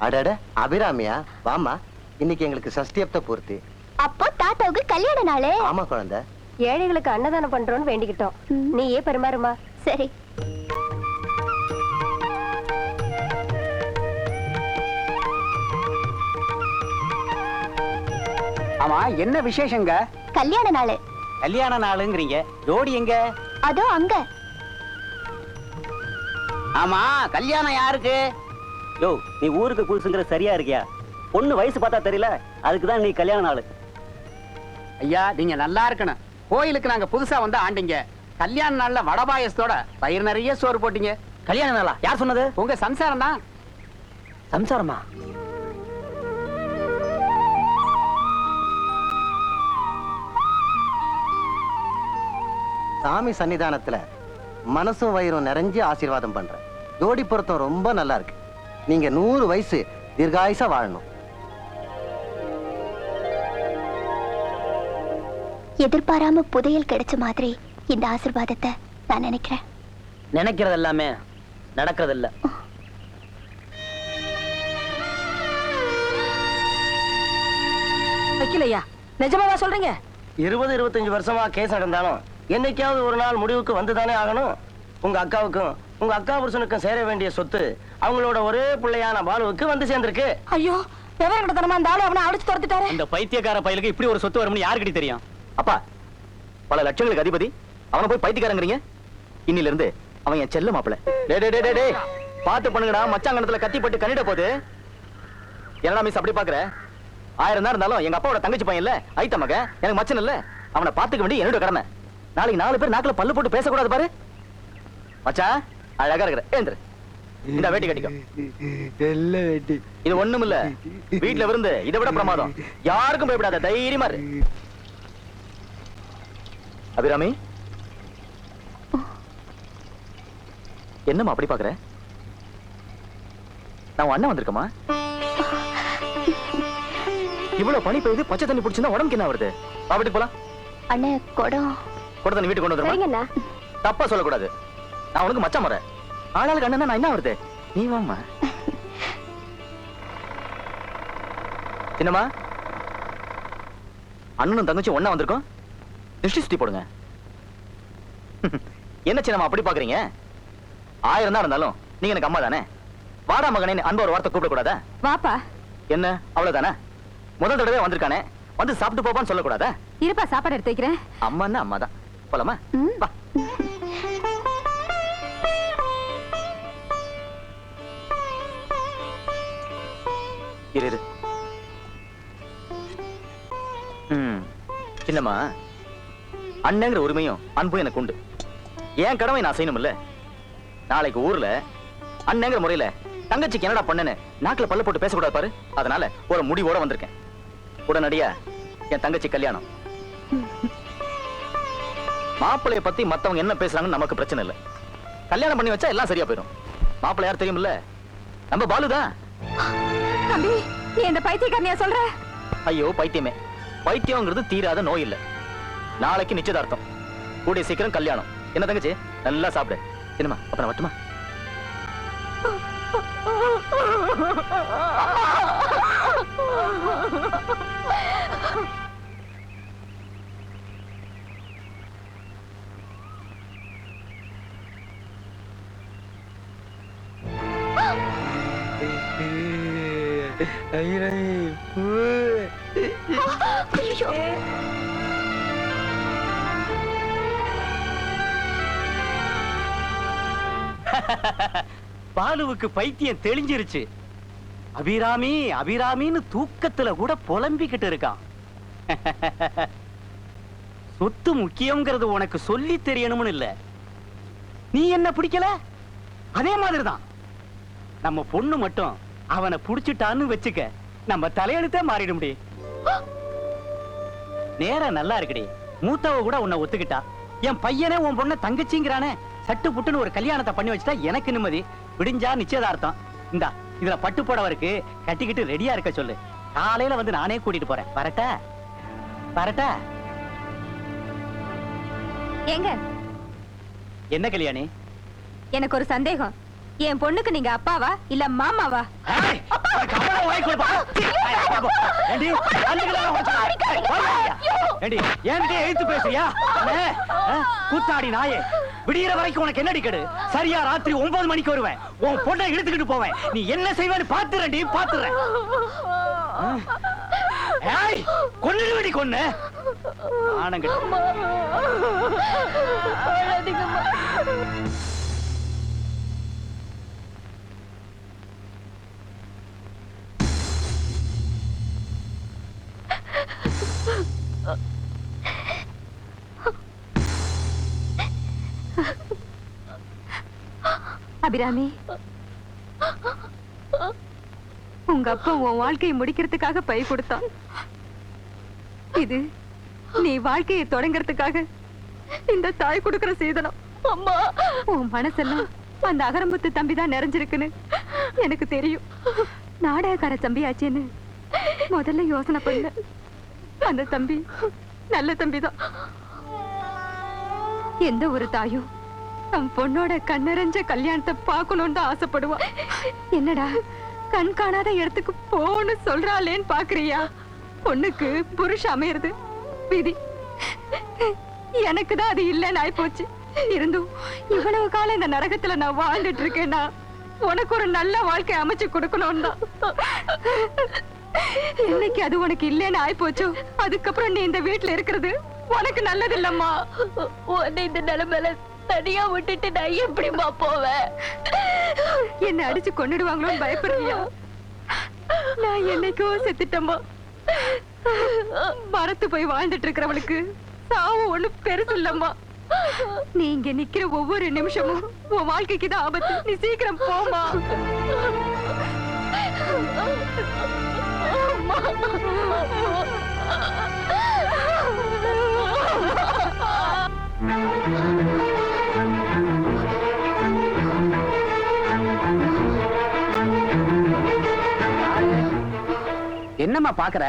அடட அபிராமியா, வாமா. இன்னைக்கு எங்களுக்கு சஷ்டியப்த பூர்த்தி. அப்போ தாத்தாவுக்கு கல்யாண நாளே. ஆமா குழந்தை. ஏழைகளுக்கு அன்னதானம் பண்றோம்னு வேண்டிக்கிட்டோம். நீ ஏன் பெருமாறுமா? சரி. ஆமா, என்ன விசேஷங்க? கல்யாண நாள். கல்யாண நாளுங்கிறீங்க, ஜோடி எங்க? அதோ அங்க. ஆமா, கல்யாணம் யாருக்கு? யோ, நீ ஊருக்கு புதுசுங்கிற சரியா இருக்கியா? பொண்ணு வயசு பார்த்தா தெரியல, அதுக்குதான் நீ கல்யாண நாள். ஐயா, நீங்க நல்லா இருக்கணும். கோயிலுக்கு நாங்க புதுசா வந்து ஆண்டிங்க. கல்யாண நாள்ல வடபாயசத்தோட பயிர் நிறைய சோறு போட்டீங்க. கல்யாண நாளா? யார் சொன்னது? உங்க சம்சாரம் தான். சம்சாரமா? சாமி சன்னிதானத்துல மனசும் வயிறும் நிறைஞ்சு ஆசீர்வாதம் பண்றேன். ஜோடி பொருத்தம் ரொம்ப நல்லா இருக்கு. நீங்க 100 வயசு தீர்காயுசா வாழணும். எதிர்பாராம புதையல் கிடைச்ச மாதிரி இந்த ஆசீர்வாதத்தை நான் நினைக்கிறேன். நினைக்கிறது எல்லாமே நடக்கிறது இல்ல. வைக்கலையா? நிஜமாவா சொல்றீங்க? 20-25 வருஷமா கேஸ் நடந்தாலும் என்னைக்காவது ஒரு நாள் முடிவுக்கு வந்துதானே ஆகணும். உங்க அக்காவுக்கும் உங்க அக்கா புருஷனுக்கும் சேர வேண்டிய சொத்து அவங்களோட ஒரே பிள்ளையான பாலுவுக்கு வந்து சேர்ந்திருக்கு. ஐயோ, விவரம் கிட்டத்தனமா இந்த ஆளு அவனை அடிச்சு துரத்திட்டாரு. இந்த பைத்தியக்கார பயலுக்கு இப்படி ஒரு சொத்து வரும்னு யாருக்கிட்ட தெரியும்? அப்பா, பல லட்சங்களுக்கு அதிபதி, அவனை போய் பைத்தியக்காரங்கிறீங்க? இன்னில இருந்து அவன் என் செல்ல மாப்பிள. டே பாத்து பண்ணுங்கடா, மச்சாங்கணத்துல கத்தி பட்டு கண்ணிட போது. என்னடா மிஸ் அப்படி பாக்குற? 1000 தான் இருந்தாலும் எங்க அப்பாவோட தங்கச்சி பையன் இல்ல, ஐத்த மக, எனக்கு மச்சன் இல்ல. அவனை பாத்துக்க வேண்டிய என்னோட கடமை. நாளைக்கு 4 பேர் நாக்குல பல்லு போட்டு பேசக்கூடாது பாரு. மச்சா, அழகா இருக்கிற, ஏந்திரு. இந்த வேட்டி கட்டிக்கோ. இது ஒண்ணும் இல்ல, வீட்டுல விருந்து, இதை விட பிரமாதம். யாருக்கும் பயப்படாத, தைரியமா இரு. அபிராமி, என்னம்மா அப்படி பாக்குற? நான் அண்ணன் வந்திருக்கமா? இவ்வளவு பனி பெய்யுது, பச்சை தண்ணி பிடிச்சிருந்தா உடம்புக்கு என்ன வருது? வா, வீட்டுக்கு போலாம். அண்ணே, குடம். குடத்தை நீ வீட்டுக்கு கொண்டு வந்துருமா? தப்பா சொல்லக்கூடாது. நான் உனக்கு மச்சான் முறை. ஆளாளுக்கு அண்ணன் நான் என்ன வருது? நீ வாம்மா. சின்னம்மா, அண்ணனும் தங்கச்சி ஒண்ணா வந்திருக்கோம். திருஷ்டி சுத்தி போடுங்க. என்ன சின்னம்மா அப்படி பாக்குறீங்க? 1000 தான் இருந்தாலும் நீங்க எனக்கு அம்மா தானே. வாடா மகனே, அன்பா ஒரு வார்த்தை கூப்பிட கூடாதா? வாப்பா. என்ன அவ்வளவுதானே? முதல் தடவை வந்திருக்கானே, வந்து சாப்பிட்டு போப்பான்னு சொல்லக்கூடாதா? இருப்பா, சாப்பாடு எடுத்து வைக்கிறேன். அம்மான்னா அம்மா தான். போலாமா? வா. இரு. சின்னம்மா, அண்ணங்கிற உரிமையும் அன்பும் எனக்கு உண்டு. என் கடமை நான் செய்யணும் இல்ல? நாளைக்கு ஊர்ல அண்ணங்கிற முறையில தங்கச்சிக்கு என்னடா பண்ணனு நாக்குல பல்ல போட்டு பேசக்கூடாது பாரு. அதனால ஒரு முடிவோட வந்திருக்கேன். உடனடியா என் தங்கச்சி கல்யாணம். மாப்பிள்ளைய பத்தி மத்தவங்க என்ன பேசுறாங்கன்னு நமக்கு பிரச்சனை இல்ல. கல்யாணம் பண்ணி வச்சா எல்லாம் சரியா போயிடும். மாப்பிள்ளை யார் தெரியுமில்ல? நம்ம பாலுதான். தம்பி, நீ இந்த பைத்தியக்காரனையா சொல்ற? ஐயோ பைத்தியமே, பைத்தியம்ங்கிறது தீராத நோய் இல்ல. நாளைக்கு நிச்சயதார்த்தம், கூடிய சீக்கிரம் கல்யாணம். என்ன தங்கச்சி, நல்லா சாப்பிடு. என்னமா, அப்புறம் வட்டுமா? பாலுவுக்கு பைத்தியம் தெளிஞ்சிருச்சு. அபிராமி அபிராமின்னு தூக்கத்துல கூட புலம்பிக்கிட்டு இருக்கான். சொத்து முக்கியம்ங்கிறது உனக்கு சொல்லி தெரியணும்னு இல்ல. நீ என்ன பிடிக்கல, அதே மாதிரிதான் நம்ம பொண்ணு மட்டும் அவனை புடிச்சிட்டான்னு வச்சுக்க, நம்ம தலையெழுத்தே மாறிட முடியும். நேரம் நல்லா இருக்குடி. மூத்தவ கூட உன்னை ஒத்துக்கிட்டா. என் பையனே உன் பொண்ண தங்கச்சிங்கிறானே. சட்டு புட்டுன்னு ஒரு கல்யாணத்தை பண்ணி வச்சுட்டா எனக்கு நிம்மதி. விடிஞ்சா நிச்சயதார்த்தம். இந்தா இதுல பட்டு புடவருக்கு கட்டிக்கிட்டு ரெடியா இருக்க சொல்லு. காலையில வந்து நானே கூட்டிட்டு போறேன். வரட்டா? வரட்டா? எங்க? என்ன கல்யாணி? எனக்கு ஒரு சந்தேகம். என் பொண்ணுக்கு நீங்க அப்பாவா இல்ல மாமாவா? ஏய், உனக்கு அவ்வளவு வாய் கொடுப்பா. ஏண்டி, அன்னைக்குலாம் உனக்கு ஏண்டி, என்கிட்ட எதிர்த்து பேசுறியா? அண்ணே, கூத்தாடி நாயே, விடியற வரைக்கும் உனக்கு என்னடி கேடு? சரியா ராத்திரி 9 மணிக்கு வருவேன், உன் பொண்ணை இழுத்துக்கிட்டு போவேன். நீ என்ன செய்வேன்னு பாத்துறேன்டி, பாத்துறேன். ஏய், கொன்னுடுவேடி, கொன்னு. ஆனங்கட்டு. அபிராமி, உங்க அப்பா உன் வாழ்க்கையை முடிக்கிறதுக்காக பை கொடுத்தான். இது நீ வாழ்க்கையை தொடங்கிறதுக்காக இந்த தாய் கொடுக்கிற சீதனம். அம்மா, உன் மனசெல்லாம் அந்த அகரமுத்து தம்பி தான் நிறைஞ்சிருக்குன்னு எனக்கு தெரியும். நாடகக்கார தம்பியாச்சேன்னு முதல்ல யோசனை பண்ண. அந்த தம்பி நல்ல தம்பிதான். எந்த ஒரு தாயும் தன் பொண்ணோட கண்ணறிஞ்ச கல்யாணத்தை பார்க்கணும்னு தான் ஆசைப்படுவா. என்னடா கண் காணாத இடத்துக்கு போன்னு சொல்றாளேன்னு பாக்குறியா? பொண்ணுக்கு புருஷ அமையறது விதி. எனக்கு தான் அது இல்லைன்னு ஆயிப்போச்சு. இருந்தும் இவ்வளவு காலம் இந்த நரகத்துல நான் வாழ்ந்துட்டு இருக்கேன்னா உனக்கு ஒரு நல்ல வாழ்க்கை அமைச்சு கொடுக்கணும் தான். என்னைக்கு அது உனக்கு இல்லைன்னு ஆயிப்போச்சோ அதுக்கப்புறம் நீ இந்த வீட்டுல இருக்கிறது உனக்கு நல்லது இல்லம்மா. உன்னை இந்த நிலைமையில தனியா விட்டுட்டு நான் எப்படிமா போவேன்? என்ன அடிச்சு கொன்னுடுவாங்களோன்னு பயப்படுறியா? நான் என்னைக்கோ செத்துட்டேம்மா. மரத்து போய் வாழ்ந்துட்டு இருக்கிறவளுக்கு சாவு ஒண்ணு பெருசு இல்லம்மா. நீ இங்க நிக்கிற ஒவ்வொரு நிமிஷமும் உன் வாழ்க்கைக்கு தான் ஆபத்து. நீ சீக்கிரம் போமா. என்னம்மா பாக்குற?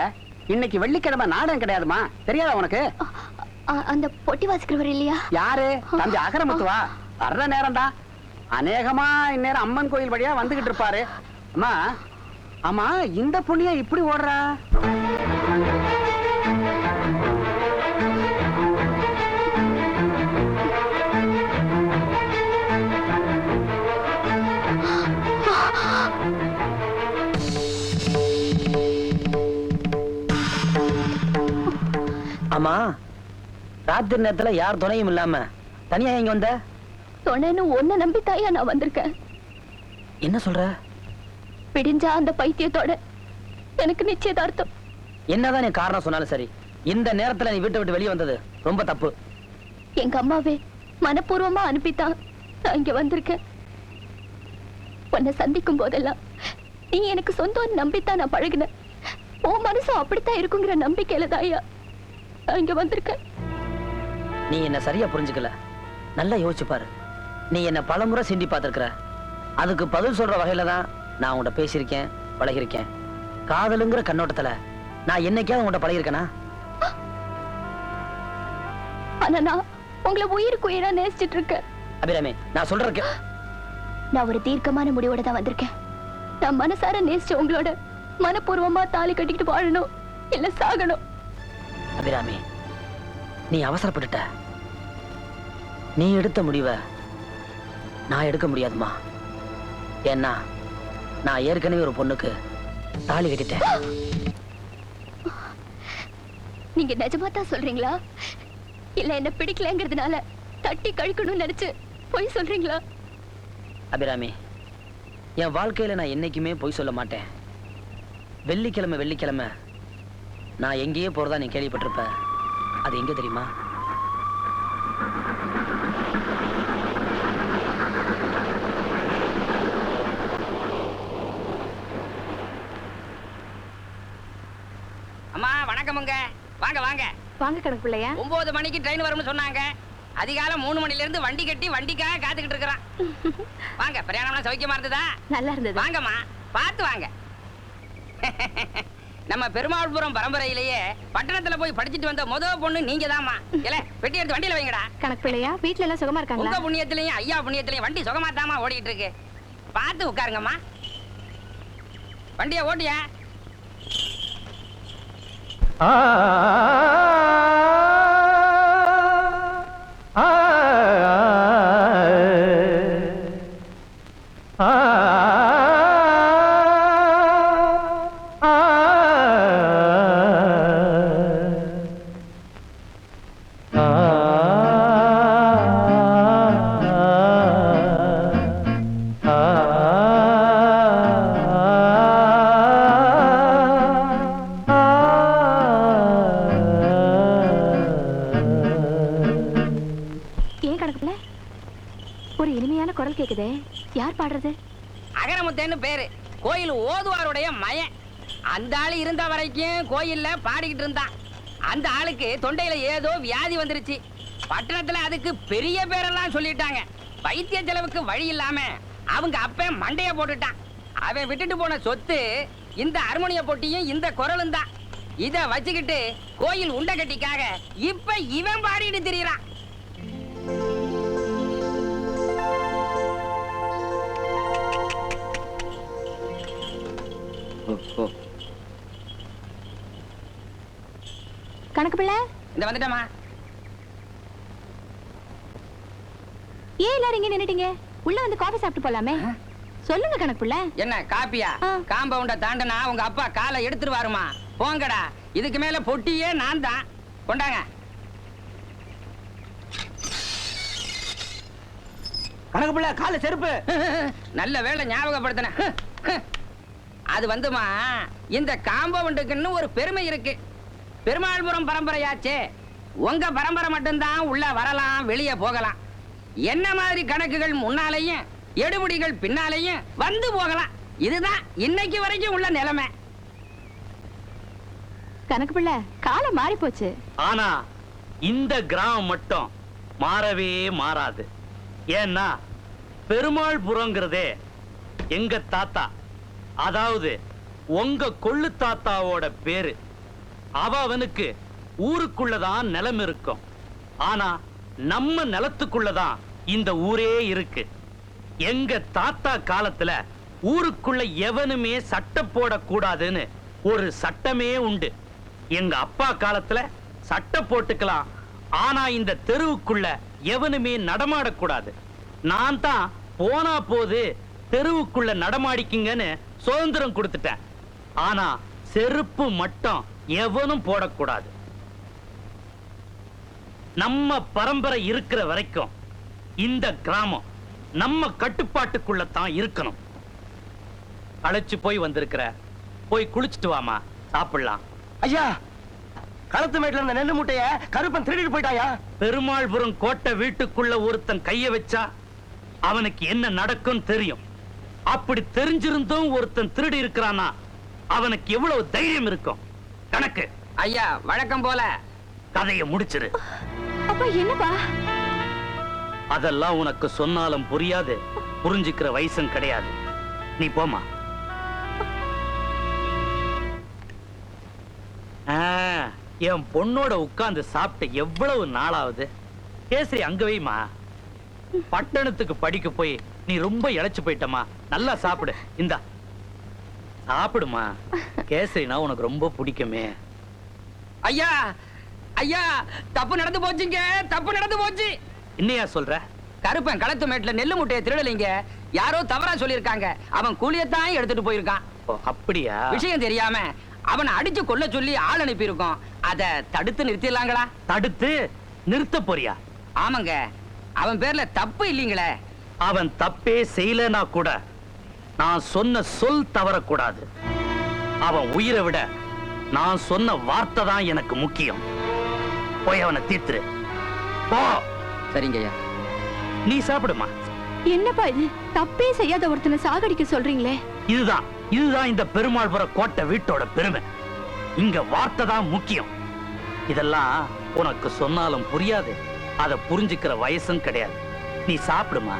இன்னைக்கு வெள்ளிக்கிழமை நாடகம் கிடையாதுமா, தெரியாதா உனக்கு? அந்த பொட்டி வாசிக்கிறவர் இல்லையா? யாரு? தம்பி அகரமுத்துவா? வர்ற நேரம்டா. அநேகமா இந்நேரம் அம்மன் கோயில் வழியா வந்துகிட்டு இருப்பாரு. அம்மா, ஆமா இந்த புண்ணியா இப்படி ஓடுறா? ஆமா, ராத்திரி நேரத்துல யார் துணையும் இல்லாம தனியா இங்க வந்த? துணைன்னு ஒன்ன நம்பி தாயா நான் வந்திருக்கேன். என்ன சொல்ற? பிடிஞ்சா அந்த பைத்தியத்தோட எனக்கு நிச்சயதார்த்தம். என்னதான் நீ காரணம் சொன்னாலும் சரி, இந்த நேரத்துல நீ வீட்டை விட்டு வெளியே வந்தது ரொம்ப தப்பு. எங்க அம்மாவே மனப்பூர்வமா அனுப்பித்தான் நான் இங்க வந்திருக்கேன். உன்னை சந்திக்கும் போதெல்லாம் நீ எனக்கு சொந்தம் நம்பித்தான் நான் பழகினேன். உன் மனசும் அப்படித்தான் இருக்குங்கிற நம்பிக்கையில தாயா நான் இங்க வந்திருக்கேன். நீ என்ன சரியா புரிஞ்சுக்கல. நல்லா யோசிச்சு பாரு. நீ என்ன பலமுறை சிண்டி பார்த்திருக்கிற. அதுக்கு பதில் சொல்ற வகையில தான் நான் உன்கிட்ட பேசியிருக்கேன், பழகிருக்கேன். காதலுங்கிற கண்ணோட்டத்துல நான் என்னைக்காவது உன்கிட்ட பழகிருக்கேனா? ஆனா நான் உங்களை உயிருக்கு உயிரா நேசிச்சிட்டு இருக்கேன். அபிராமி, நான் சொல்றேன். நான் ஒரு தீர்க்கமான முடிவோட தான் வந்திருக்கேன். நான் மனசார நேசிச்ச உங்களோட மனப்பூர்வமா தாலி கட்டிக்கிட்டு வாழணும், இல்ல சாகணும். அபிராமி, நீ அவசரப்பட்டுட்ட. நீ எடுத்த முடிவை நான் எடுக்க முடியாதுமா. ஏன்னா நான் ஏற்கனவே ஒரு பொண்ணுக்கு தாலி கட்டிட்டேன். நீங்க நிஜமா தான் சொல்றீங்களா? இல்ல என்ன பிடிக்கலங்கிறதுனால தட்டி கழிக்கணும்னு நினைச்சு பொய் சொல்றீங்களா? அபிராமி, என் வாழ்க்கையில நான் என்னைக்குமே பொய் சொல்ல மாட்டேன். வெள்ளிக்கிழமை நான் எங்கேயே போறதா நீ கேள்விப்பட்டிருப்ப. அது எங்க தெரியுமா? அம்மா வணக்கமுங்க. வாங்க வாங்க வாங்க கணக்கு பிள்ளையா. 9 மணிக்கு ட்ரெயின் வரும்னு சொன்னாங்க. அதிகாலம் 3 மணில இருந்து வண்டி கட்டி வண்டிக்காக காத்துக்கிட்டு இருக்கிறான். வாங்க, பிரயாணம்லாம் சௌக்கியமா இருந்ததா? நல்லா இருந்தது. வாங்கம்மா, பார்த்து வாங்க. நம்ம பெருமாள்புரம் பரம்பரையிலேயே பட்டணத்துல போய் படிச்சுட்டு வந்த முதல் பொண்ணு நீங்க தான்மா. இல்ல பெட்டி எடுத்து வண்டியில வைங்கடா. கணக்கு பிள்ளையா, வீட்டுல எல்லாம் சுகமா உங்க இருக்காங்களா? புண்ணியத்திலையும் ஐயா புண்ணியத்திலையும் வண்டி சுகமாத்தாமா ஓடிட்டு இருக்கு. பார்த்து உட்காருங்கம்மா. வண்டியை ஓட்டியா? ஏன் கணக்குல ஒரு இனிமையான குரல் கேக்குதே, யார் பாடுறது? அகரமுத்தேன்னு பேரு, கோயில் ஓதுவாருடைய மயன். அந்த ஆளு இருந்த வரைக்கும் கோயில்ல பாடிக்கிட்டு இருந்தான். அந்த ஆளுக்கு தொண்டையில ஏதோ வியாதி வந்துருச்சு. பட்டணத்துல அதுக்கு பெரிய பேரெல்லாம் சொல்லிட்டாங்க. வைத்திய செலவுக்கு வழி இல்லாம அவங்க அப்ப மண்டைய போட்டுட்டான். அவன் விட்டுட்டு போன சொத்து இந்த ஹார்மோனிய போட்டியும் இந்த குரலும் தான். இத வச்சுக்கிட்டு கோயில் உண்டகட்டிக்காக இப்ப இவன் பாடிட்டு திரியறான். கணக்கு பிள்ளை, இந்த வந்துட்டமா. ஏன் எல்லாரும் இங்க நின்னுட்டீங்க? உள்ள வந்து காபி சாப்பிட்டு போலாமே. சொல்லுங்க கணக்கு பிள்ளை. என்ன காப்பியா? காம்பவுண்ட தாண்டனா உங்க அப்பா காலை எடுத்துருவாருமா. போங்கடா, இதுக்கு மேல பொட்டியே நான் தான். கொண்டாங்க. கணக்கு பிள்ளை கால செருப்பு. நல்ல வேளை ஞாபகப்படுத்தின. அது வந்துமா, இந்த காம்பவுண்டுக்குன்னு ஒரு பெருமை இருக்கு. பெருமாள்புரம் பரம்பரையாச்சே. உங்க பரம்பரை மட்டும்தான் உள்ள வரலாம், வெளியே போகலாம். என்ன மாதிரி கணக்குகள் முன்னாலேயும் எடுபடிகள் பின்னாலேயும் வந்து போகலாம். இதுதான் இன்னைக்கு வரைக்கும் உள்ள நிலைமை. கணக்கு பிள்ளை, காலம் மாறி போச்சு. ஆனா இந்த கிராமம் மட்டும் மாறவே மாறாது. ஏன்னா பெருமாள்புரங்கிறதே எங்க தாத்தா, அதாவது உங்க கொள்ளு தாத்தாவோட பேரு. அவனுக்கு ஊருக்குள்ளதான் நிலம் இருக்கும். ஆனா நம்ம நிலத்துக்குள்ளதான் இந்த ஊரே இருக்கு. எங்க தாத்தா காலத்துல ஊருக்குள்ள எவனுமே சட்டம் போடக்கூடாதுன்னு ஒரு சட்டமே உண்டு. எங்க அப்பா காலத்துல சட்டம் போட்டுக்கலாம், ஆனா இந்த தெருவுக்குள்ள எவனுமே நடமாடக்கூடாது. நான் தான் போனா போது தெருவுக்குள்ள நடமாடிக்கிங்கன்னு சுதந்திரம் கொடுத்துட்டேன். ஆனா செருப்பு மட்டும் எவனும் போடக்கூடாது. நம்ம பரம்பரை இருக்கிற வரைக்கும் இந்த கிராமம் நம்ம கட்டுப்பாட்டுக்குள்ள தான் இருக்கணும். அழைச்சு போய் வந்திருக்கிற, போய் குளிச்சுட்டு வாமா, சாப்பிடலாம். ஐயா, களத்து மேட்ல இருந்த நெல்லு மூட்டைய கருப்பன் திருடிட்டு போயிட்டாயா? பெருமாள்புரம் கோட்டை வீட்டுக்குள்ள ஒருத்தன் கைய வச்சா அவனுக்கு என்ன நடக்கும் தெரியும். அப்படி தெரிஞ்சிருந்தும் ஒருத்தன் திருடி இருக்கிறானா அவனுக்கு எவ்வளவு தைரியம் இருக்கும்? கணக்கு ஐயா, வழக்கம் போல கதையை முடிச்சிரு. அப்பா என்னப்பா? அதெல்லாம் உனக்கு சொன்னாலும் புரியாது, புரிஞ்சுக்கிற வயசும் கிடையாது. நீ போமா. என் பொண்ணோட உட்கார்ந்து சாப்பிட்டு எவ்வளவு நாளாவது. கேசரி அங்க வைமா. பட்டணத்துக்கு படிக்க போய் நீ ரொம்ப இழைச்சு போயிட்டமா. நல்லா சாப்பிடு. இந்தா சாப்பிடுமா. கேசரினா உனக்கு ரொம்ப பிடிக்குமே. ஐயா, ஐயா, தப்பு நடந்து போச்சுங்க, தப்பு நடந்து போச்சு. என்னையா சொல்ற? கருப்பன் களத்து மேட்ல நெல்லு முட்டையை திருடலைங்க. யாரோ தவறா சொல்லியிருக்காங்க. அவன் கூலியத்தான் எடுத்துட்டு போயிருக்கான். ஓ, அப்படியா? விஷயம் தெரியாம அவனை அடிச்சு கொல்ல சொல்லி ஆள் அனுப்பி இருக்கோம். அத தடுத்து நிறுத்திடலாங்களா? தடுத்து நிறுத்த போறியா? ஆமாங்க, அவன் பேர்ல தப்பு இல்லீங்களே. அவன் தப்பே செய்யலனா கூட நான் சொன்ன சொல் தவறக்கூடாது. அவன் உயிரை விட நான் சொன்ன வார்த்தை தான் எனக்கு முக்கியம். போய் அவனை தீர்த்துரு. போ. சரிங்க ஐயா. நீ சாப்பிடுமா. என்னப்பா இது? தப்பே செய்யாத ஒருத்தனை சாகடிக்க சொல்றீங்களே. இதுதான் இதுதான் இந்த பெருமாள்புரம் கோட்டை வீட்டோட பெருமை. இங்க வார்த்தை தான் முக்கியம். இதெல்லாம் உனக்கு சொன்னாலும் புரியாது, அதை புரிஞ்சுக்கிற வயசும் கிடையாது. நீ சாப்பிடுமா.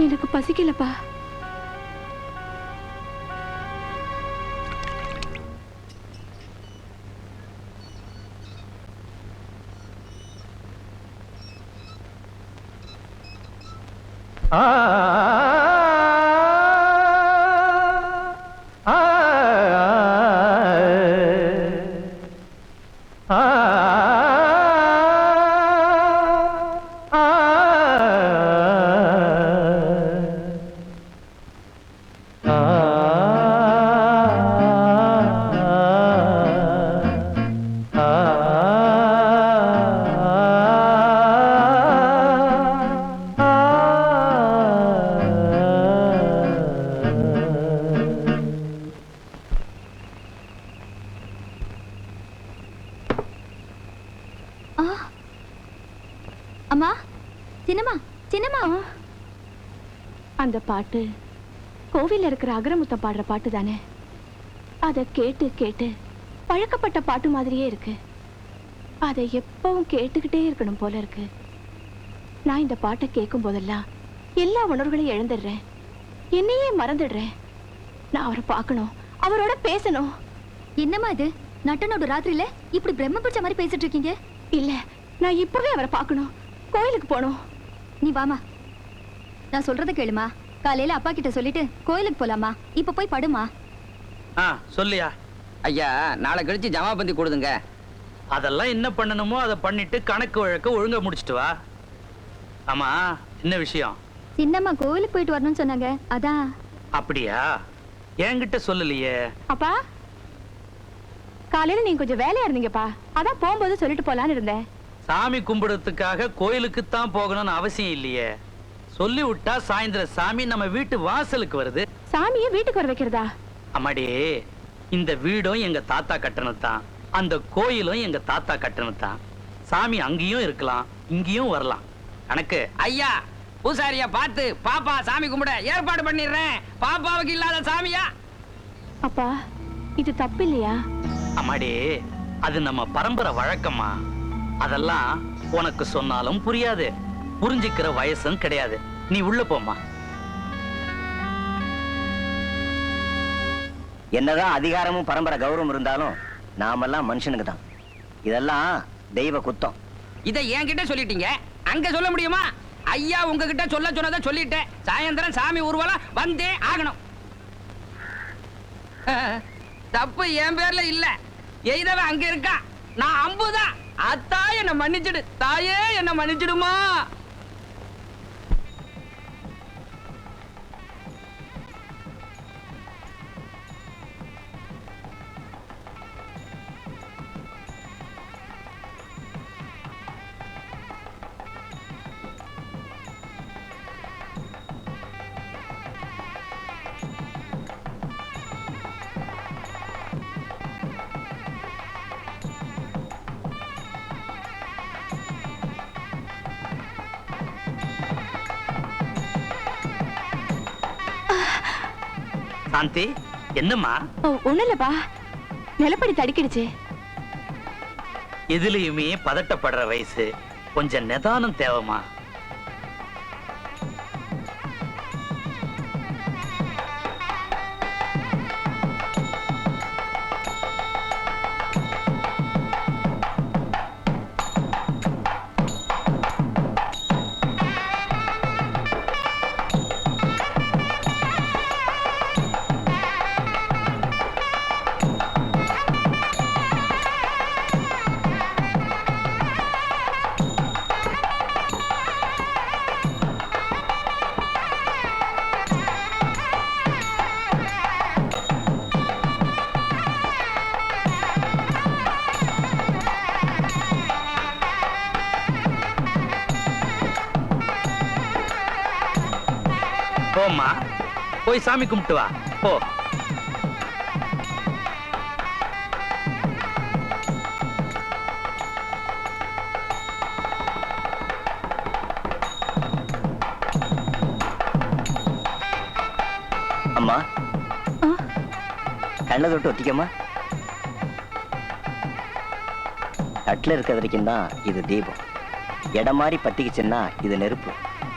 எனக்கு பசிக்கலப்பா. அம்மா, சின்னம்மா, சின்னம்மா. அந்த பாட்டு கோவில்ல இருக்கிற அகரமுத்தம் பாடுற பாட்டு தானே? அதை கேட்டு கேட்டு பழக்கப்பட்ட பாட்டு மாதிரியே இருக்கு. அதை எப்பவும் கேட்டுக்கிட்டே இருக்கணும் போல இருக்கு. நான் இந்த பாட்டை கேட்கும் போதெல்லாம் எல்லா உணர்வுகளையும் இழந்துடுறேன், என்னையே மறந்துடுறேன். நான் அவரை பார்க்கணும், அவரோட பேசணும். என்னம்மா இது? நட்டனோட ராத்திரியில இப்படி பிரம்ம பிடிச்ச மாதிரி பேசிட்டு இருக்கீங்க? இல்ல, நான் இப்பவே அவரை பார்க்கணும், கோயிலுக்கு போகணும். நீ வாமா, நான் சொல்றத கேளுமா. காலையில அப்பா கிட்ட சொல்லிட்டு கோயிலுக்கு போலாமா? இப்ப போய் படுமா. சொல்லியா? ஐயா, நாளை கழிச்சு ஜமாபந்தி கொடுதுங்க. அதெல்லாம் என்ன பண்ணணுமோ அதை பண்ணிட்டு கணக்கு வழக்க ஒழுங்கா முடிச்சிட்டு வா. ஆமா, என்ன விஷயம்? சின்னம்மா கோயிலுக்கு போயிட்டு வரணும்னு சொன்னாங்க, அதான். அப்படியா? என்கிட்ட சொல்லலையே. அப்பா, காலையில நீங்க கொஞ்சம் வேலையா இருந்தீங்கப்பா, அதான் போகும்போது சொல்லிட்டு போலான்னு இருந்தேன். சாமி கும்பிடுறதுக்காக கோயிலுக்கு தான் போகணும்னு அவசியம் இல்லையே. சொல்லி விட்டா சாயந்தரம் சாமி நம்ம வீட்டு வாசலுக்கு வருது. சாமியை வீட்டுக்கு வர வைக்கிறதா? அம்மாடி, இந்த வீடும் எங்க தாத்தா கட்டணத்தான், அந்த கோயிலும் எங்க தாத்தா கட்டணத்தான். சாமி அங்கேயும் இருக்கலாம், இங்கேயும் வரலாம். கணக்கு. ஐயா, பூசாரியா பார்த்து பாப்பா சாமி கும்பிட ஏற்பாடு பண்ணிடுறேன். பாப்பாவுக்கு இல்லாத சாமியா? அப்பா, இது தப்பு இல்லையா? அம்மாடி, அது நம்ம பரம்பரை வழக்கமா. அதெல்லாம் உனக்கு சொன்னாலும் புரியாது, புரிஞ்சுக்கிற வயசும் கிடையாது. நீ உள்ள போமா. என்னதான் அதிகாரமும் பரம்பரை கௌரவம் இருந்தாலும் நாமெல்லாம் மனுஷனுக்கு தான். இதெல்லாம் தெய்வ குத்தம். இதை என்கிட்ட சொல்லிட்டீங்க, அங்க சொல்ல முடியுமா? ஐயா உங்ககிட்ட சொல்ல சொன்னதை சொல்லிட்டேன். சாயந்தரம் சாமி ஊர்வலம் வந்தே ஆகணும். தப்பு என் பேர்ல இல்ல, எய்தவன் அங்க இருக்கா. நான் அம்புதான். அத்தா என்ன மன்னிச்சிடு, தாயே என்ன மன்னிச்சிடுமா. சாந்தி, என்னம்மா? ஒண்ணு இல்லப்பா, நிலப்படி தடிக்கிடுச்சு. எதுலயுமே பதட்டப்படுற வயசு, கொஞ்சம் நிதானம் தேவைமா. போம்மா, போய் சாமி கும்பிட்டு வா. போ. அம்மா, கண்ணை தொட்டு ஒத்திக்கம்மா. தட்டுல இருக்கிற வரைக்கும் தான் இது தீபம். இடம் மாதிரி பத்திக்குச்சுன்னா இது நெருப்பு.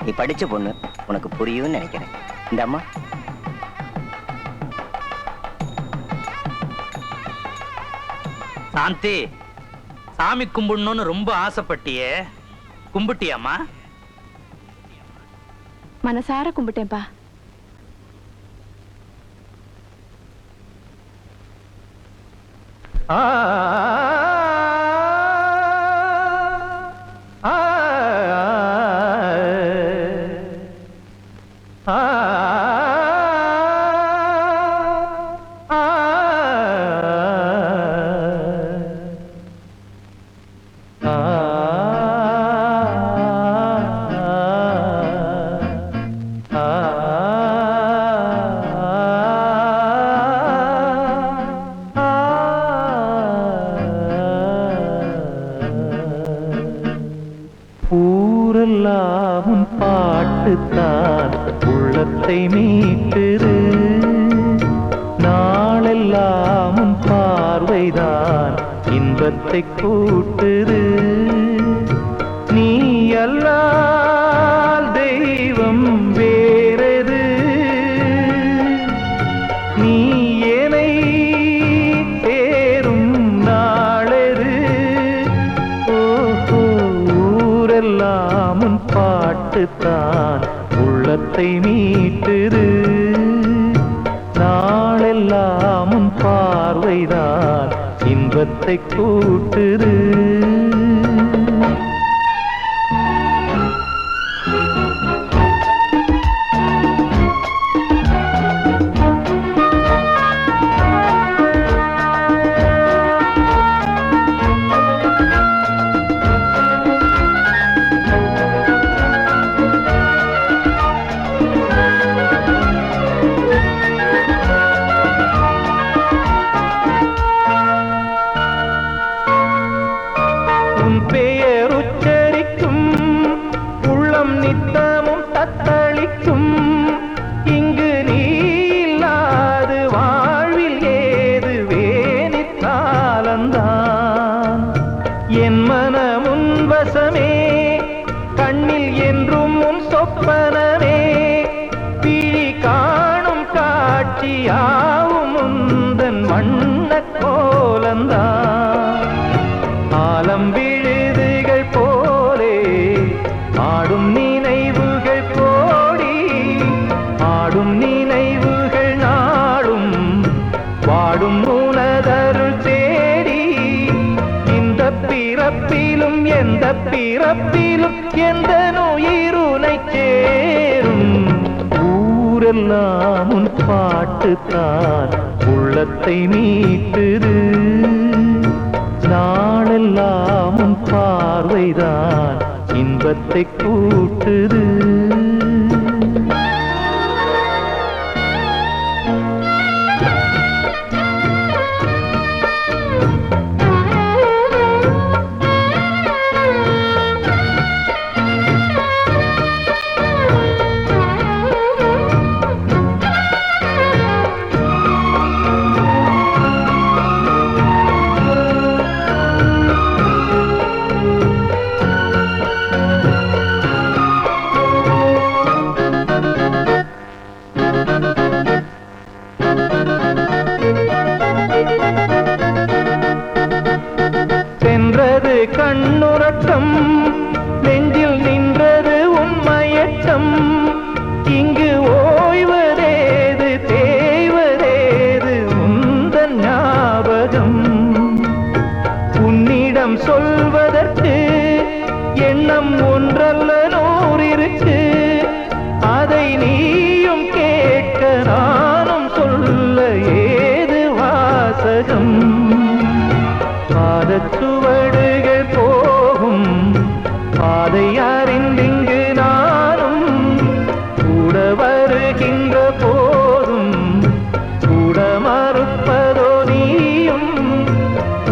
நீ படிச்ச பொண்ணு, உனக்கு புரியும்னு நினைக்கிறேன். இந்த அம்மா. சாந்தி, சாமி கும்பிடணும்னு ரொம்ப ஆசைப்பட்டியே, கும்பிட்டியாமா? மனசார கும்பிட்டேன்பா. ஊரெல்லாம் பாட்டுத்தான் உள்ளத்தை மீட்டுது, நாளெல்லாம் பார்வைதான் இன்பத்தை கூட்டுது. நீ அல்லால் தெய்வம் வேறது, நீ என்னை தேரும் நாளது. ஊரெல்லாம் பாட்டுத்தான் உள்ளத்தை மீட்டுது, நாளெல்லாம் பார்வைதான் இன்பத்தை கூட்டுது. பெயருச்சரிக்கும் உள்ளம் நித்தமும் தத்தளிக்கும். இங்கு நீ இல்லாது வாழ்வில் ஏது வேணித்தாலந்தான். என் மனமுன் வசமே, கண்ணில் என்றும் உன் சொப்பனமே, பிழி காணும் காட்சியாவும் உந்தன் வண்ண கோலந்தான். ஆலம் விழுதுகள் போலே ஆடும் நினைவுகள் கோடி, ஆடும் நினைவுகள் நாடும் வாடும் உனதருள் தேடி. இந்த பிறப்பிலும் எந்த பிறப்பிலும் எந்த உயிருனை சேரும். ஊரெல்லாம் உன் பாட்டுத்தான் உள்ளத்தை மீட்டுது, நாளெல்லாம் பார்வைதான் இன்பத்தை கூட்டுது. சென்றது கண்ணுறக்கம், நெஞ்சில் நின்றது உண்மையற்றம். இங்கு ஓய்வதேது தேய்வதேது உந்தன் ஞாபகம். உன்னிடம் சொல்வதற்கு எண்ணம் ஒன்றல்ல நூறிருக்கு, அதை நீயும் கேட்க நானும் சொல்ல ஏது வாசகம். பாதச்சுவடுகள் போகும் பாதை அறிந்திங்கு நானும் கூட வருகின்ற போதும் கூட மறுப்பதோ நீயும்.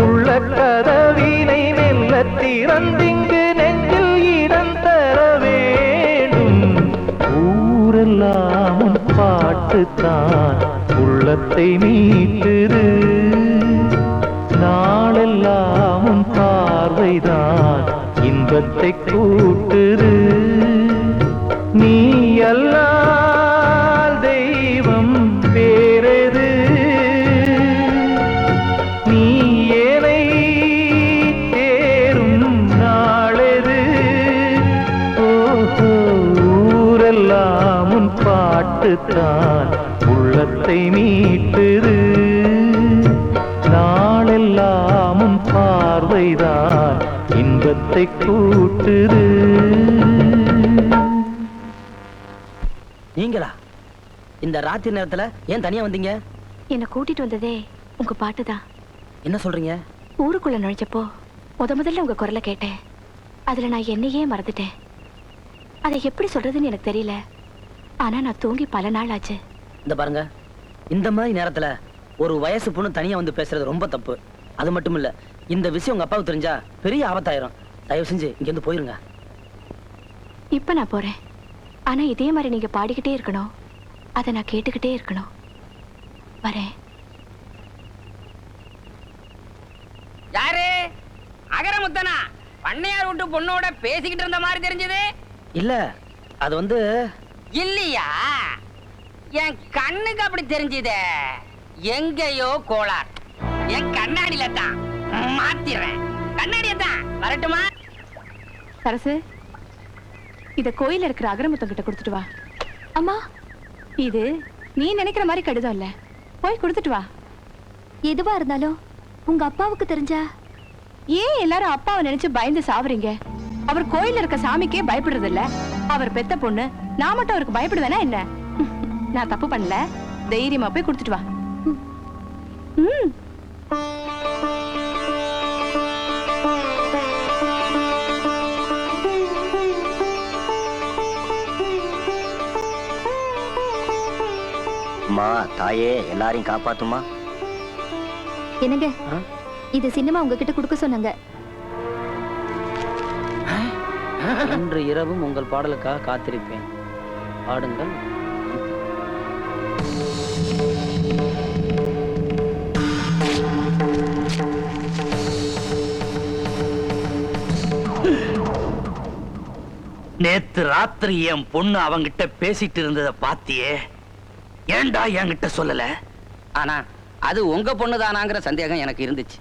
உள்ள கதவினை மெல்ல திறந்திங்கு நெஞ்சில் இடம் தர வேண்டும். ஊரெல்லாம் பாட்டுத்தான் உள்ளத்தை மீட்டுது, நாளெல்லாம் பார்வைதான் இன்பத்தை கூட்டுது. நீ அல்லால் தெய்வம் வேறது, நீ என்னை தேரும் நாளது. ஊரெல்லாம் பாட்டுத்தான் உள்ளத்தை மீட்டுது. நாளெல்லாமும் பார்வைதான் இன்பத்தை கூட்டுது. நீங்களா இந்த ராத்திரி நேரத்துல ஏன் தனியா வந்தீங்க? என்ன கூட்டிட்டு வந்ததே உங்க பாட்டுதான். என்ன சொல்றீங்க? ஊருக்குள்ள நுழைஞ்சப்போ முதல்ல உங்க குரலை கேட்டேன். அதுல நான் என்னையே மறந்துட்டேன். அதை எப்படி சொல்றதுன்னு எனக்கு தெரியல. ஆனா நான் தூங்கி பல நாள் ஆச்சு. இந்த பாருங்க, இந்த மாதிரி நேரத்துல ஒரு வயசு பொண்ணு தனியா வந்து பேசுறது ரொம்ப தப்பு. அது மட்டும் இல்ல, இந்த விஷயம் உங்க அப்பாவுக்கு தெரிஞ்சா பெரிய ஆபத்தாயிரும். தயவு செஞ்சு இங்க இருந்து போயிருங்க. இப்ப நான் போறேன். ஆனா இதே மாதிரி நீங்க பாடிக்கிட்டே இருக்கணும். அதை நான் கேட்டுக்கிட்டே இருக்கணும். வரேன். யாரு? அகரமுத்தனா? பண்ணையார் விட்டு பொண்ணோட பேசிக்கிட்டு இருந்த மாதிரி தெரிஞ்சது. இல்ல, அது வந்து இல்லையா? என் கண்ணுக்கு அப்படி தெரிஞ்சதே. எங்கேயோ கோளார். என் கண்ணாடியில தான் மாத்திரேன். கண்ணாடியை தான் வரட்டுமா? சரசு, இத கோயில இருக்கிற அகரமுத்தம் கிட்ட கொடுத்துட்டு வா. அம்மா, இது நீ நினைக்கிற மாதிரி கடிதம் இல்ல. போய் கொடுத்துட்டு வா. எதுவா இருந்தாலும் உங்க அப்பாவுக்கு தெரிஞ்சா ஏன் எல்லாரும் அப்பாவை நினைச்சு பயந்து சாவறீங்க? அவர் கோயில்ல இருக்க சாமிக்கே பயப்படுறது இல்ல. அவர் பெத்த பொண்ணு, நான் மட்டும் அவருக்கு பயப்படுவேனா என்ன? நான் தப்பு பண்ணல. தைரியமா போய் கொடுத்துட்டு வா. அம்மா தாயே, எல்லாரையும் காப்பாத்துமா. என்னங்க, இது சினிமா உங்ககிட்ட கொடுக்க சொன்னாங்க. இன்று இரவும் உங்கள் பாடலுக்காக காத்திருப்பேன். பாடுங்கள். நேத்து ராத்திரி என் பொண்ணு அவங்கிட்ட பேசிட்டு இருந்ததை பாத்தியே? ஏண்டா என்கிட்ட சொல்லல? ஆனா அது உங்க பொண்ணுதானாங்கிற சந்தேகம் எனக்கு இருந்துச்சு.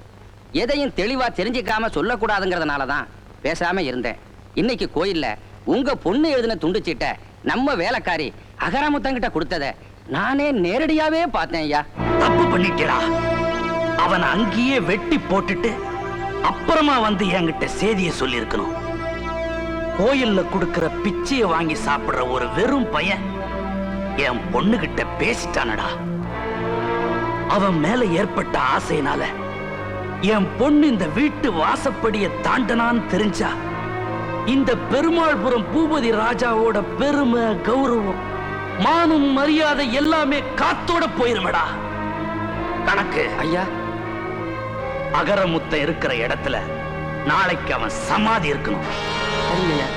எதையும் தெளிவா தெரிஞ்சுக்காம சொல்லக்கூடாதுங்கிறதுனாலதான் பேசாம இருந்தேன். இன்னைக்கு கோயில்ல உங்க பொண்ணு எழுதின துண்டுச்சீட்ட நம்ம வேலைக்காரி அகரமுத்தங்கிட்ட கொடுத்தத நானே நேரடியாவே பார்த்தேன். ஐயா, தப்பு பண்ணிட்டா. அவனை அங்கேயே வெட்டி போட்டுட்டு அப்புறமா வந்து என்கிட்ட செய்தியை சொல்லி இருக்கணும். கோயில்ல கொடுக்கிற பிச்சையை வாங்கி சாப்பிடுற ஒரு வெறும் பையன் என் பொண்ணுகிட்ட பேசிட்டானடா. அவன் மேல ஏற்பட்ட ஆசையினால என் பொண்ணு இந்த வீட்டு வாசப்படிய தாண்டனான்னு தெரிஞ்சா இந்த பெருமாள்புரம் பூபதி ராஜாவோட பெருமை, கௌரவம், மானம், மரியாதை எல்லாமே காத்தோட போயிருமடா. கணக்கு ஐயா, அகரமுத்த இருக்கிற இடத்துல நாளைக்கு அவன் சமாதி இருக்கணும். சரிங்கய்யா.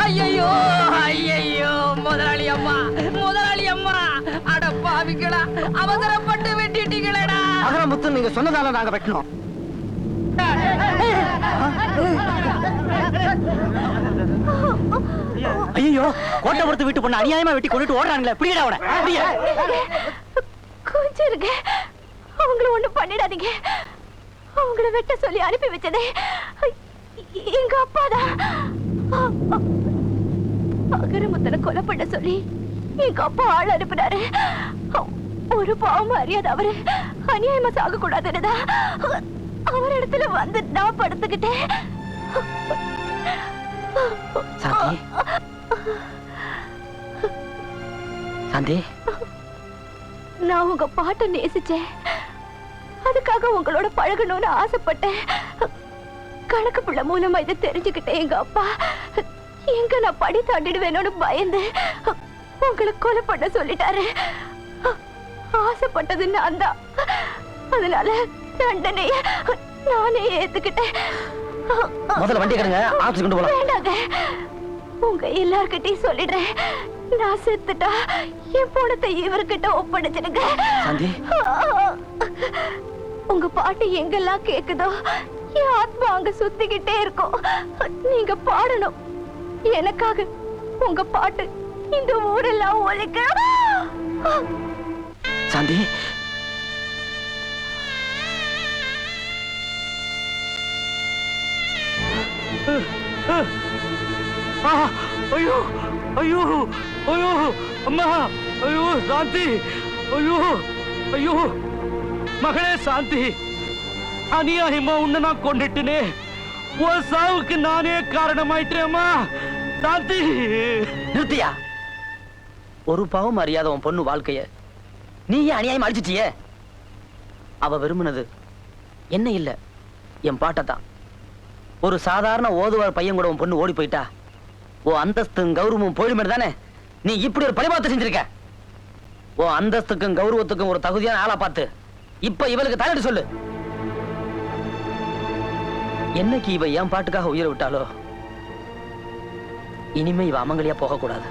ஐயோ ஐயோ, முதலாளி அம்மா, முதலாளி அம்மா, அட பாவிங்களா, அவசரப்பட்டு வெட்டிட்டீங்களேடா. அகரமுத்து, நீங்க சொன்னதால நாங்க வெட்டணும். ஐயோ, கோட்டபுரத்து வீட்டு பொண்ணு அநியாயமா வெட்டி கொண்டுட்டு ஓடுறாங்களே. பிடிக்கடா அவனை. கொஞ்சம் இருங்க, அவங்கள ஒண்ணும் பண்ணிடாதீங்க. அவங்கள வெட்ட சொல்லி அனுப்பி வச்சதே எங்க அப்பாதான். அகரமுத்தனை கொலை பண்ண சொல்லி எங்க அப்பா ஆள் அனுப்பினாரு. ஒரு பாவம் அறியாத அவரு அநியாயமா சாக கூடாதுன்னுதான் அவர் இடத்துல வந்து நான் படுத்துக்கிட்டேன். சாந்தி, சாந்தி, நான் உங்க பாட்டை நேசிச்சேன். அதுக்காக உங்களோட பழகணும்னு ஆசைப்பட்டேன். கணக்கு பிள்ளை மூலமா இதை தெரிஞ்சுக்கிட்டேன். எங்க அப்பா எங்க நான் படி தாண்டிடுவேணும்னு பயந்து உங்களை கொலை பண்ண சொல்லிட்டாரு. ஆசைப்பட்டது நான் தான். அதனால தண்டனைய நானே ஏத்துக்கிட்டேன். முதல்ல வண்டி கடங்க, ஆபீஸ் கொண்டு போலாம். வேண்டாங்க, உங்க எல்லார்கிட்டயும் சொல்லிடுறேன். நான் செத்துட்டா என் பணத்தை இவர்கிட்ட ஒப்படைச்சிடுங்க. சாந்தி, உங்க பாட்டு எங்கெல்லாம் கேக்குதோ என் ஆத்மா அங்க சுத்திக்கிட்டே இருக்கும். நீங்க பாடணும் எனக்காக. உங்க பாட்டு இந்த ஊரெல்லாம் ஒலிக்க. சாந்தி, ஐயோ ஐயோ ஐயோ அம்மா, ஐயோ சாந்தி, ஐயோ ஐயோ மகளே சாந்தி, அநியாயமா உன்னை நான் கொண்டுட்டேனே. உன் சாவுக்கு நானே காரணமாயிட்டேம்மா. சாந்தி, நிறுத்தியா? ஒரு பாவம் அறியாத உன் பொண்ணு வாழ்க்கைய நீயே அநியாயம் அழிச்சிட்டியே. அவ விரும்பினது என்ன இல்ல, என் பாட்டத்தான். ஒரு சாதாரண ஓதுவார் பையன் கூட உன் பொண்ணு ஓடி போயிட்டா உன் அந்தஸ்தும் கௌரவமும் போயிடுமே தானே நீ இப்படி ஒரு பழிபார்த்து செஞ்சிருக்க. உன் அந்தஸ்துக்கும் கௌரவத்துக்கும் ஒரு தகுதியான ஆளா பார்த்து இப்ப இவளுக்கு தலையிட்டு சொல்லு. என்னைக்கு இவ என் பாட்டுக்காக உயிரை விட்டாலோ இனிமே இவ அமங்கலியா போக கூடாது.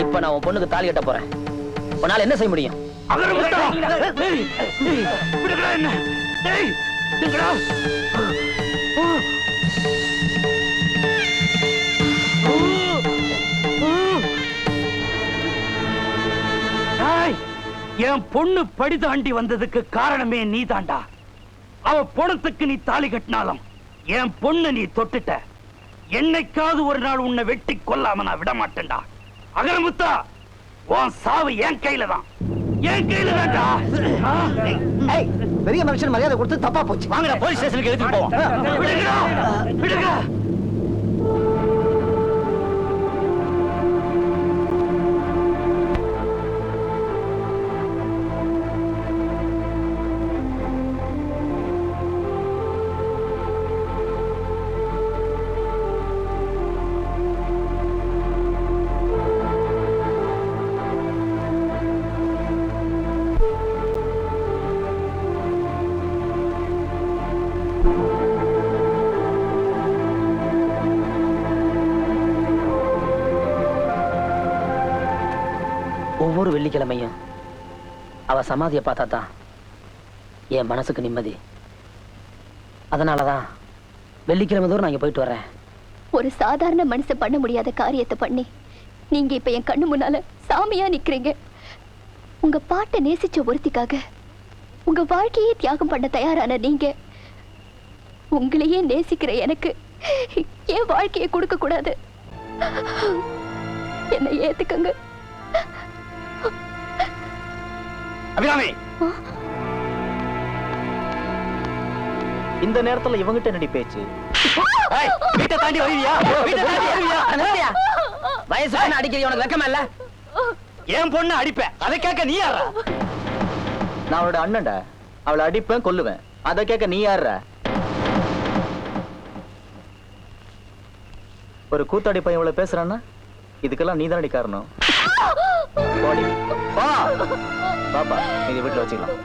இப்ப நான் உன் பொண்ணுக்கு தாலி கட்ட போறேன். உன்னால என்ன செய்ய முடியும்? அகரமுத்தா, டேய், டேய், விடுங்கடா என்ன, டேய், விடுங்கடா. டேய், என் பொண்ணு படி தாண்டி வந்ததுக்கு காரணமே நீ தாண்டா. அவ பொணத்துக்கு நீ தாலி கட்டினாலும் என் பொண்ணு நீ தொட்டுட்ட. என்னைக்காவது ஒரு நாள் உன்னை வெட்டி கொல்லாம நான் விட மாட்டேன்டா. அகரமுத்தா, உன் சாவு என் கையில தான், என் கையில தான்டா. பெரிய மனுஷன் மரியாதை கொடுத்து தப்பா போச்சு. வாங்கடா, போலீஸ் ஸ்டேஷனுக்கு எடுத்துட்டு போவோம். விடுங்கடா, விடுங்க. ஒவ்வொரு வெள்ளிக்கிழமையும் அவ சமாதியை பார்த்தா தான் என் மனசுக்கு நிம்மதி. அதனாலதான் வெள்ளிக்கிழமை தோறும் நான் இங்க போயிட்டு வரேன். ஒரு சாதாரண மனுஷன் பண்ண முடியாத காரியத்தை பண்ணி நீங்க இப்ப என் கண்ணு முன்னால சாமியா நிக்கிறீங்க. உங்க பாட்டை நேசிச்ச ஒருத்திக்காக உங்க வாழ்க்கையே தியாகம் பண்ண தயாரான நீங்க உங்களையே நேசிக்கிற எனக்கு என் வாழ்க்கையை கொடுக்க கூடாது. என்னை ஏத்துக்கங்க. அபிராமி, இந்த நேரத்துல இவங்கிட்ட என்னடி பேச்சு? வீட்டை தாண்டி வருவியா? வீட்டை தாண்டி வருவியா? வயசு பொண்ணு அடிக்கிறது உனக்கு வெக்கமா இல்ல? என் பொண்ணு அடிப்பேன், அதை கேட்க நீ யாரா? நான் அவளோட அண்ணன்டா. அவளை அடிப்பேன், கொல்லுவேன். அதை கேட்க நீ யார? ஒரு கூத்தாடி பையன் இவ்வளவு பேசுறான்னா இதுக்கெல்லாம் நீ தானடி காரணம். பாப்பா, இது வீட்டுல வச்சுக்கலாம்.